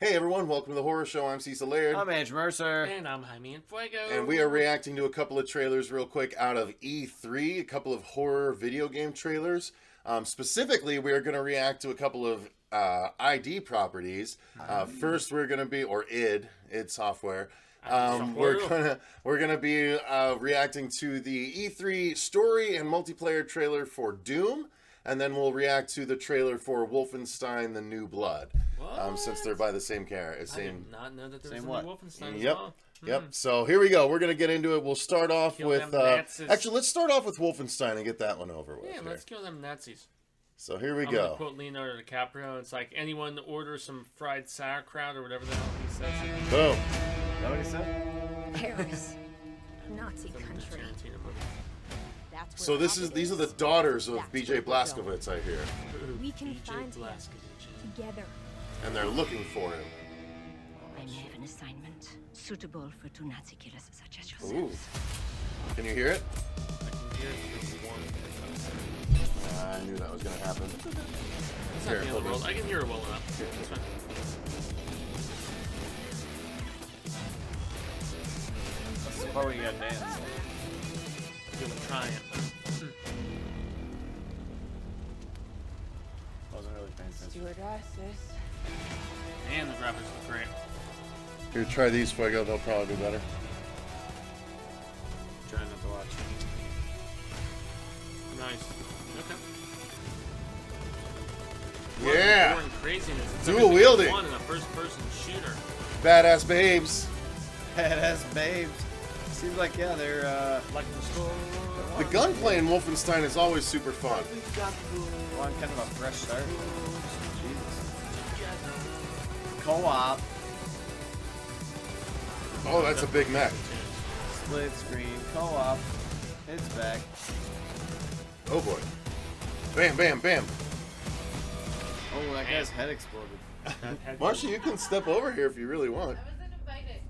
Hey everyone, welcome to the Horror Show. I'm Cecil Laird. I'm Mercer. And I'm Jaime and Fuego. And we are reacting to a couple of trailers real quick out of E3, a couple of horror video game trailers. Specifically, we're going to react to a couple of ID properties. First, we're going to be, or id software. We're gonna be reacting to the E3 story and multiplayer trailer for Doom, and then we'll react to the trailer for Wolfenstein: The New Blood. Since they're by the same character, I did not know that there was a new Wolfenstein. Yep. Yep. So here we go. We're gonna get into it. We'll start off with actually, let's start off with Wolfenstein and get that one over with. Yeah, let's kill them Nazis. So here we I'm go. gonna quote Leonardo DiCaprio. It's like, anyone order some fried sauerkraut or whatever the hell he says. Boom. Is that what he said? Paris, Nazi country. So these are the daughters of B.J. Blazkowicz, I hear. We can find him together. And they're looking for him. I may have an assignment suitable for two Nazi killers such as Ooh. yourselves. Can you hear it? I can hear it. I knew that was going to happen. It's not the end of the world. I can hear it well enough. Here. It's fine. That's the part where you gotta dance. Doing triumph. Wasn't really paying attention. Stewardesses. And the graphics look great. Here, try these, Fuego. They'll probably be better. Trying not to watch. Nice. Okay. Yeah. More craziness. It's Dual wielding. One in a first-person shooter. Badass babes. Badass babes. Seems like, yeah, they're, Like the store. The gunplay in Wolfenstein is always super fun. on kind of a fresh start. Jesus. Co-op. Oh, that's a big mech. Split screen. Co-op. It's back. Oh boy. Bam, bam, bam. Oh, that guy's head exploded. Marcia, you can step over here if you really want. I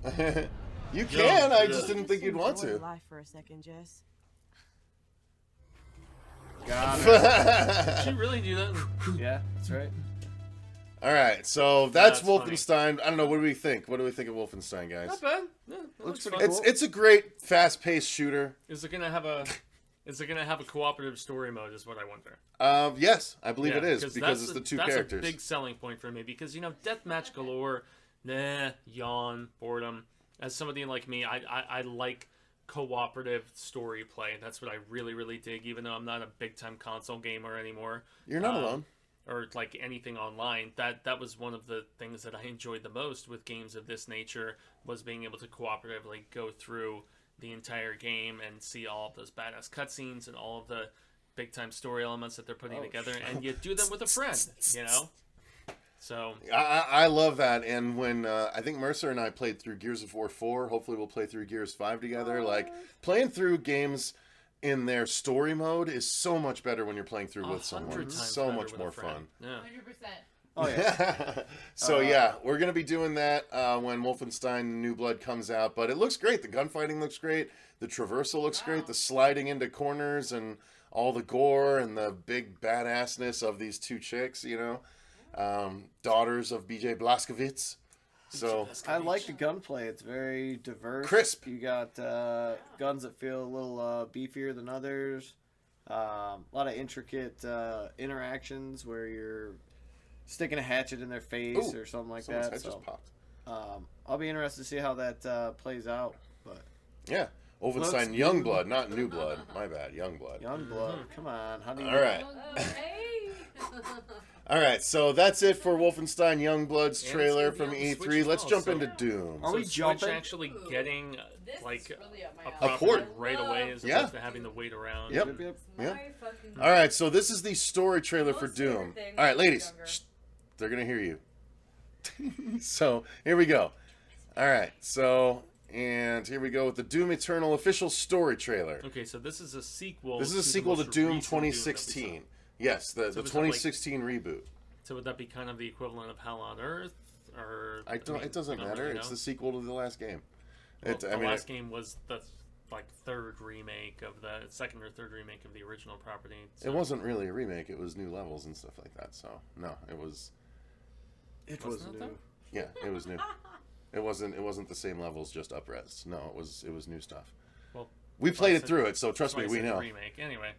wasn't invited. You can, I just didn't think you'd want to. Life for a second, Jess. Got it. Did she really do that? Yeah, that's right. Alright, so that's That's Wolfenstein. I don't know, what do we think? What do we think of Wolfenstein, guys? Not bad. Yeah, that looks fun. It's a great, fast-paced shooter. Is it gonna have a cooperative story mode? Is what I wonder. Yes, I believe it is, because that's it's the two that's characters. a big selling point for me, because deathmatch galore, yawn, boredom. As somebody like me, I like cooperative story play. That's what I really, really dig, even though I'm not a big-time console gamer anymore. You're not alone. Or like anything online. That was one of the things that I enjoyed the most with games of this nature, was being able to cooperatively go through the entire game and see all of those badass cutscenes and all of the big-time story elements that they're putting together, and you do them with a friend, So I love that, and when I think Mercer and I played through Gears of War 4, hopefully we'll play through Gears 5 together. Like, playing through games in their story mode is so much better when you're playing through with someone. It's so much more fun. Yeah. 100%. Oh, yeah. So yeah, we're gonna be doing that when Wolfenstein New Blood comes out. But it looks great. The gunfighting looks great. The traversal looks great. The sliding into corners and all the gore and the big badassness of these two chicks. Daughters of B.J. Blazkowicz. So I like the gunplay. It's very diverse. Crisp. You got guns that feel a little beefier than others. A lot of intricate interactions where you're sticking a hatchet in their face or something like someone's that. head So just popped. I'll be interested to see how that plays out. But Yeah. Wolfenstein Youngblood, not New Blood. My bad, Youngblood. Youngblood, come on. How do you? All right. All right, so that's it for Wolfenstein Youngblood's And trailer it's gonna from be on the E3. Switch Let's as jump well, into Doom. Are we Switch jumping? actually getting This like is really up my a alley. property port. right away, as Yeah. opposed to having to wait around? Yep. Yep. Yeah. My fucking All right, so this is the story trailer for Most favorite Doom. thing All right, when I was ladies, younger. shh, they're gonna hear you. So here we go. All right, and here we go with the Doom Eternal official story trailer. Okay, so this is a sequel. This is a the sequel to most Doom recent that we saw. 2016. Yes, the was that like- 2016 reboot. So would that be kind of the equivalent of Hell on Earth, or It doesn't we don't matter. really It's know? the sequel to the last game. Well, the last game was the third remake of the second or third remake of the original property. So It wasn't really a remake. It was new levels and stuff like that. So no, it was. It Wasn't was it, new. though? Yeah, it was new. It wasn't the same levels, just up-res. No, it was new stuff. Well, We played it through it, so trust me, we know. Remake. Anyway.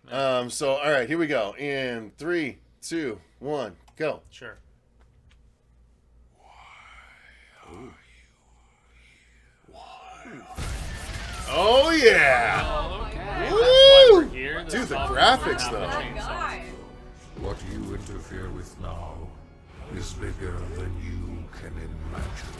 So all right, here we go. In 3, 2, 1, go. Sure. Oh yeah! Oh, okay. That's Woo! why we're here. Dude, the That's graphics, why we're though. having That chainsaws. guy. What you interfere with now is bigger than you can imagine.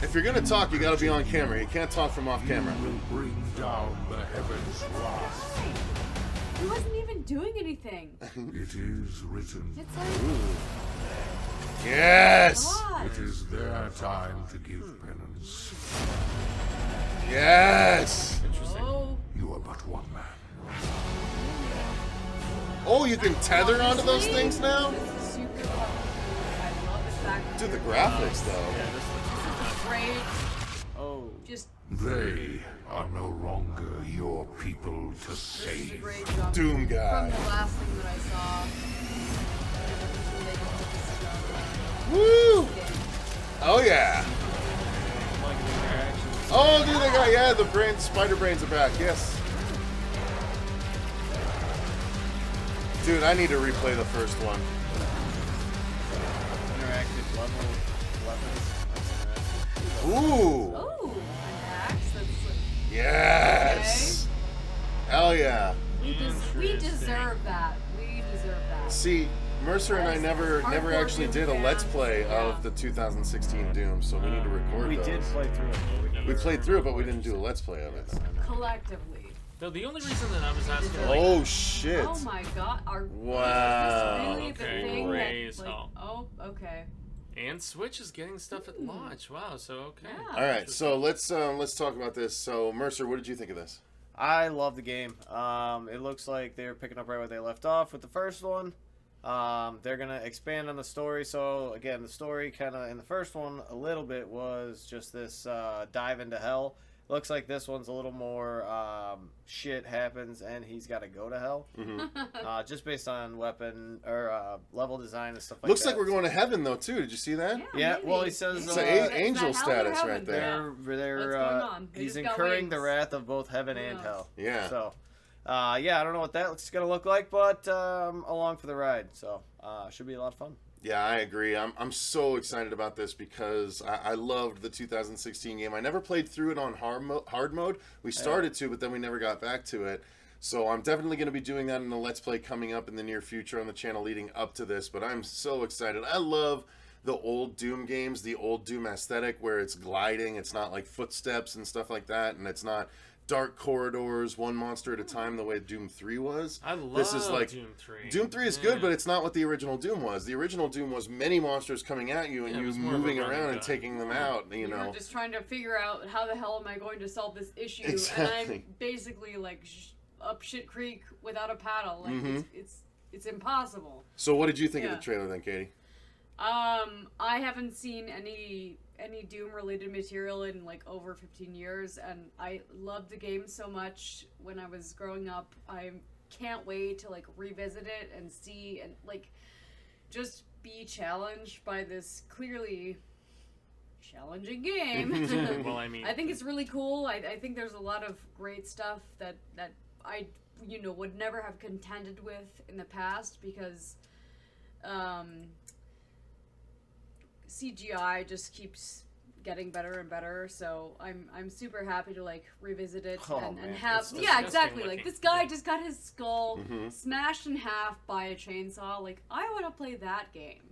If you're gonna talk, you gotta be on camera. You can't talk from off camera. You will bring down the heavens' wrath. He wasn't even doing anything. It is written. It's like, Yes! God. It is their time to give penance. Yes! Oh, You are but one man. Oh, you can tether onto those things now? this is super fun. I love the fact Dude, the graphics though. Yeah, this looks afraid. Oh. Just They are no longer your people to a save. great jump Doom guy. from the last thing that I saw. Woo! Oh yeah! Like the interactions. Oh, dude, they got the spider brains are back. Yes. Dude, I need to replay the first one. Interactive level weapons. That's Ooh! Oh, an axe. That's Yes! Hell yeah! we deserve that. We deserve that. See, Mercer and I never actually did a Let's Play Yeah. of the 2016 Doom, so we need to record We those. did play through it, but we never. We played through it, but we didn't do a Let's Play of it. Collectively. Though the only reason that I was asking, like, Oh shit! Oh my god. Wow. Is this really Okay, the thing raise that, like, hell. oh, okay. and Switch is getting stuff at launch. Wow, so okay. Yeah. All right, so let's talk about this. So Mercer, what did you think of this? I love the game. It looks like they're picking up right where they left off with the first one. They're gonna expand on the story. So again, the story kind of in the first one a little bit was just this dive into hell. Looks like this one's a little more shit happens and he's got to go to hell. Just based on weapon or level design and stuff like Looks that. like we're going to heaven though too. Did you see that? Yeah, maybe. well, he says, It's uh, an Is angel that hell or status heaven? right there. They're What's going on? They he's just got incurring the wings. wrath of both heaven Who and knows? hell. Yeah. So, yeah, I don't know what that's gonna look like, but along for the ride. So, should be a lot of fun. Yeah, I agree. I'm so excited about this because I loved the 2016 game. I never played through it on hard mode. We started to, but then we never got back to it. So I'm definitely going to be doing that in the Let's Play coming up in the near future on the channel leading up to this. But I'm so excited. I love the old Doom games, the old Doom aesthetic where it's gliding. It's not like footsteps and stuff like that. And it's not dark corridors, one monster at a time, the way Doom 3 was. I love This is like Doom 3. Doom 3 is good, but it's not what the original Doom was. The original Doom was many monsters coming at you and Yeah, it you was more of a moving running around and gun. taking them out, you You know. were just trying to figure out how the hell am I going to solve this issue, Exactly. and I'm basically like up shit creek without a paddle. Like Mm-hmm. it's impossible. So what did you think of Yeah. the trailer then, Katie? I haven't seen any Doom related material in like over 15 years, and I loved the game so much when I was growing up. I can't wait to like revisit it and see and like just be challenged by this clearly challenging game. Well, I mean, I think it's really cool. I think there's a lot of great stuff that I would never have contended with in the past because CGI just keeps getting better and better. So I'm super happy to like revisit it Oh, and man, have it's yeah disgusting exactly looking. like this guy just got his skull Mm-hmm. smashed in half by a chainsaw. Like I want to play that game.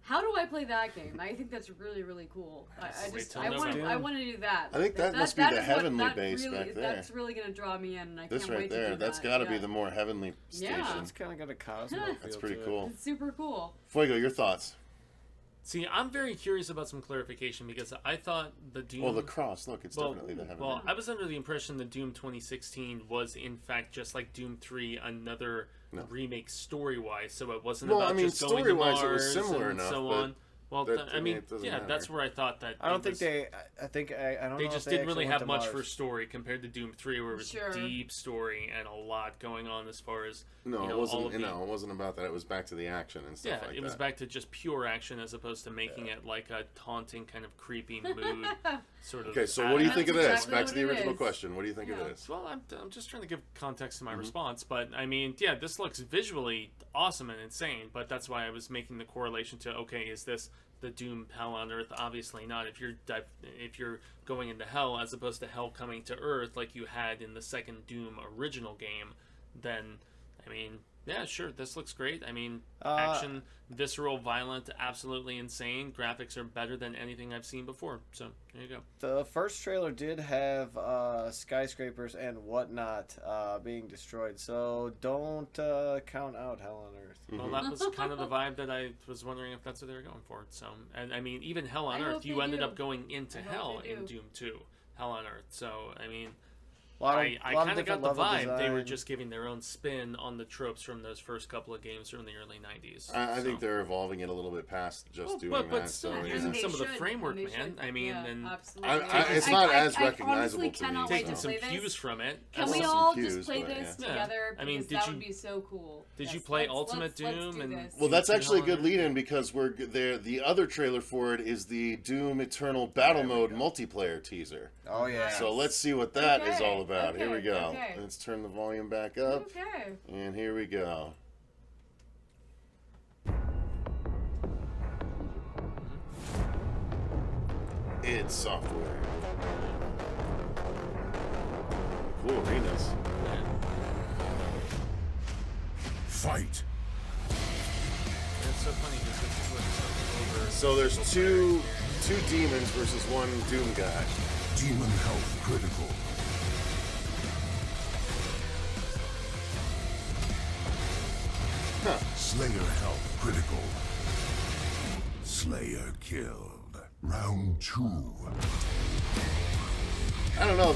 How do I play that game? I think that's really, really cool. I Wait just till I want November. to do that. I think that must be the is what- heavenly that base really, back there. That's really gonna draw me in, and I This can't right wait to there, do that's that. got to be Yeah. the more heavenly Yeah. station. It's kind of got a Cosmo feel That's pretty to it. cool. It's super cool. Fuego, your thoughts? see, I'm very curious about some clarification because I thought the Doom. Well, the cross, look, it's definitely the heavenly. Well, I was under the impression that Doom 2016 was in fact just like Doom 3, another remake story-wise. So it wasn't Well, about I mean, just going to story-wise, Mars it was similar and enough, so but- on. Well, I mean, yeah, that's where I thought that. I don't think they. I think I don't. They know just if they didn't really actually have went much to for Mars. story compared to Doom 3, where it was deep story and a lot going on as far as No, you know, it wasn't. all of the, it wasn't about that. It was back to the action and stuff like that. it was back to just pure action as opposed to making it like a taunting kind of creepy mood sort of. Okay, so what do you think of this? exactly Back what to the it original is. question. What do you think of this? Well, I'm just trying to give context to my response, but I mean, yeah, this looks visually awesome and insane, but that's why I was making the correlation to, okay, is this the Doom Hell on Earth? Obviously not. If you're going into hell as opposed to hell coming to Earth like you had in the second Doom original game, then I mean, yeah, sure, this looks great. I mean, action, visceral, violent, absolutely insane. Graphics are better than anything I've seen before. So there you go. The first trailer did have skyscrapers and whatnot being destroyed, so don't count out Hell on Earth. Well, that was kind of the vibe that I was wondering if that's what they were going for. So, and I mean, even Hell on I Earth, hope you they ended do. up going into I hope hell they in do. Doom 2, Hell on Earth. So, I mean, I I kind of got the vibe they were just giving their own spin on the tropes from those first couple of games from the early 90s. I think they're evolving it a little bit past just doing that. But So still, yeah. using They some of the should, framework, they man. should. I mean, Yeah, and absolutely. it's not as I recognizable honestly to me, cannot so. wait taking to some play cues this. from it. Can as we well. all cues, just play but, this yeah. together? I mean, Because did that you- would be so cool. Did you Yes, play let's- Ultimate let's Doom do and- this. Well, that's actually a good Hell on Earth? lead-in because we're there. The other trailer for it is the Doom Eternal Battle Mode multiplayer teaser. Oh yeah. So let's see what that is Okay, all about. Here we okay, go. okay. Let's turn the volume back up, Okay. and here we go. It's software. Cool arenas. Fight. It's so funny because this is what over. So there's two demons versus one Doom guy. Demon health critical. Huh. Slayer health critical. Slayer killed. Round 2. I don't know.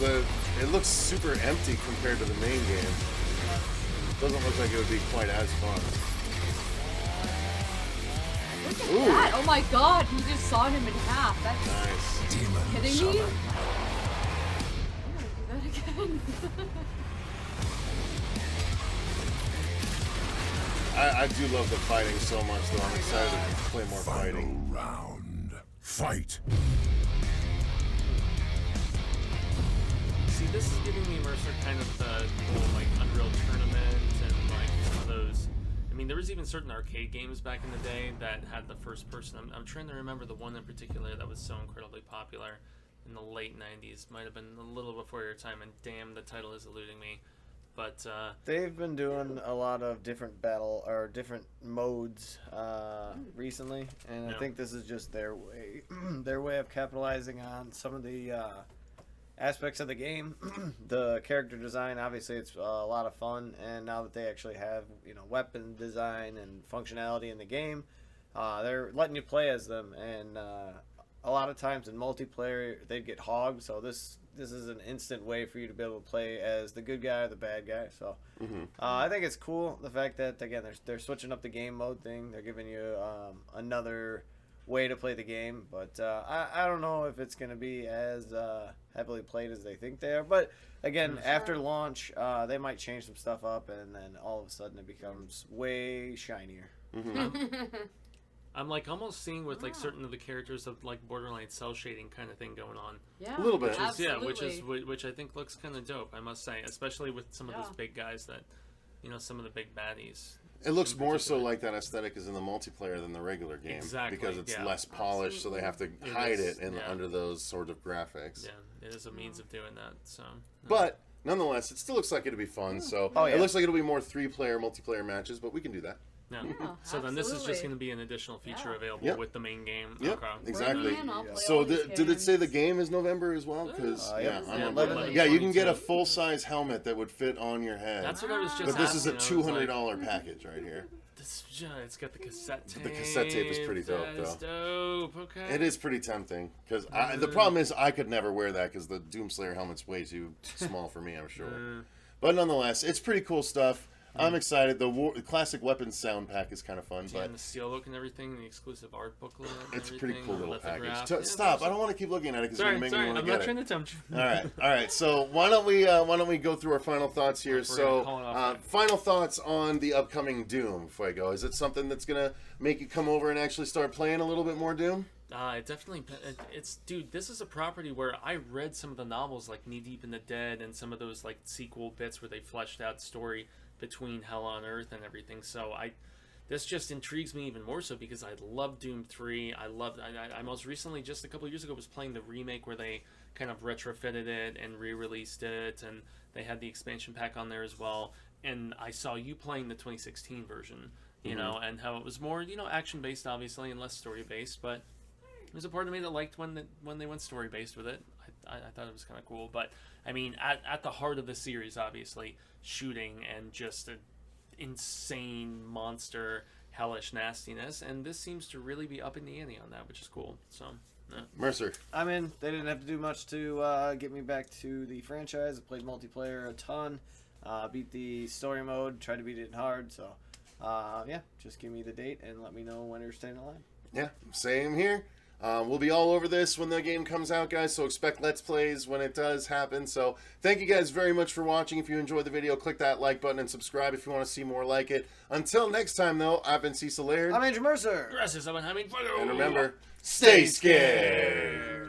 It looks super empty compared to the main game. Doesn't look like it would be quite as fun. Look at Ooh. that! Oh my god, he just saw him in half. That's Nice. Demon kidding summon. me? I'm gonna do that again. I do love the fighting so much, though. I'm excited to play more Final fighting. round. Fight. See, this is giving me Mercer kind of the whole like Unreal Tournament and like some of those. I mean, there was even certain arcade games back in the day that had the first person. I'm trying to remember the one in particular that was so incredibly popular in the late 90s. Might have been a little before your time, and damn, the title is eluding me. But They've been doing a lot of different different modes recently, and I Yeah. think this is just their way, their way of capitalizing on some of the aspects of the game. The character design, obviously, it's a lot of fun, and now that they actually have weapon design and functionality in the game, they're letting you play as them, and a lot of times in multiplayer they get hogged, so this is an instant way for you to be able to play as the good guy or the bad guy. So I think it's cool, the fact that again they're switching up the game mode thing. They're giving you another way to play the game, but I don't know if it's going to be as heavily played as they think they are. But again, after launch, they might change some stuff up, and then all of a sudden it becomes way shinier. I'm like almost seeing with like certain of the characters of like borderline cell shading kind of thing going on. Yeah, A little bit. absolutely. Which I think looks kind of dope. I must say, especially with some of those big guys that, some of the big baddies. It looks more so like that aesthetic is in the multiplayer than the regular game. Exactly, Because it's yeah. less polished, so they have to It hide is, it yeah. under those sort of graphics. Yeah, it is a means of doing that. So, But nonetheless, it still looks like it'll be fun. So Oh, yeah. it looks like it'll be more 3-player multiplayer matches, but we can do that. yeah. Yeah, So then this is just absolutely. going to be an additional feature Yeah. available Yep. with the main game. Yep, Okay. exactly. Bring me in, I'll play So all these did it say the games. game is November as well? Because Yep. yeah, Yeah, I'm on 11, board. Yeah, you can get a 22. full-size helmet that would fit on your head. That's what I was just But this is a asking. I was like, $200 package right here. It's got the cassette tape. The cassette tape is pretty dope, That is dope. Okay. It is pretty tempting because the problem is I could never wear that because the Doomslayer helmet's way too small for me, I'm sure. But nonetheless, it's pretty cool stuff. I'm excited. The classic weapons sound pack is kind of fun, Yeah, but and the steel book and everything, the exclusive art booklet. And it's a pretty everything, cool the little package. lithograph. So, Yeah, stop! I don't want to keep looking at it because you're Sorry, gonna make me I'm want to not get trying it. to tempt you. All right. So why don't we go through our final thoughts here? We're gonna call it So, off. final thoughts on the upcoming Doom, Fuego. Is it something that's gonna make you come over and actually start playing a little bit more Doom? It definitely, dude, this is a property where I read some of the novels like Knee Deep in the Dead and some of those like sequel bits where they fleshed out the story between Hell on Earth and everything. So this just intrigues me even more so because I love Doom 3. I most recently, just a couple years ago, was playing the remake where they kind of retrofitted it and re-released it, and they had the expansion pack on there as well. And I saw you playing the 2016 version, you know, and how it was more, action-based obviously and less story-based, but there's a part of me that liked when they went story-based with it. I thought it was kind of cool. But, I mean, at the heart of the series, obviously, shooting and just an insane monster, hellish nastiness. And this seems to really be upping the ante on that, which is cool. So, yeah. Mercer. I'm in. They didn't have to do much to get me back to the franchise. I played multiplayer a ton. Beat the story mode. Tried to beat it hard. So, yeah, just give me the date and let me know when you're staying alive. Yeah, same here. We'll be all over this when the game comes out, guys, so expect Let's Plays when it does happen. So thank you guys very much for watching. If you enjoyed the video, click that like button and subscribe if you want to see more like it. Until next time, though, I've been Cecil Laird. I'm Andrew Mercer. Gracias, I'm Jaime. And remember, stay scared!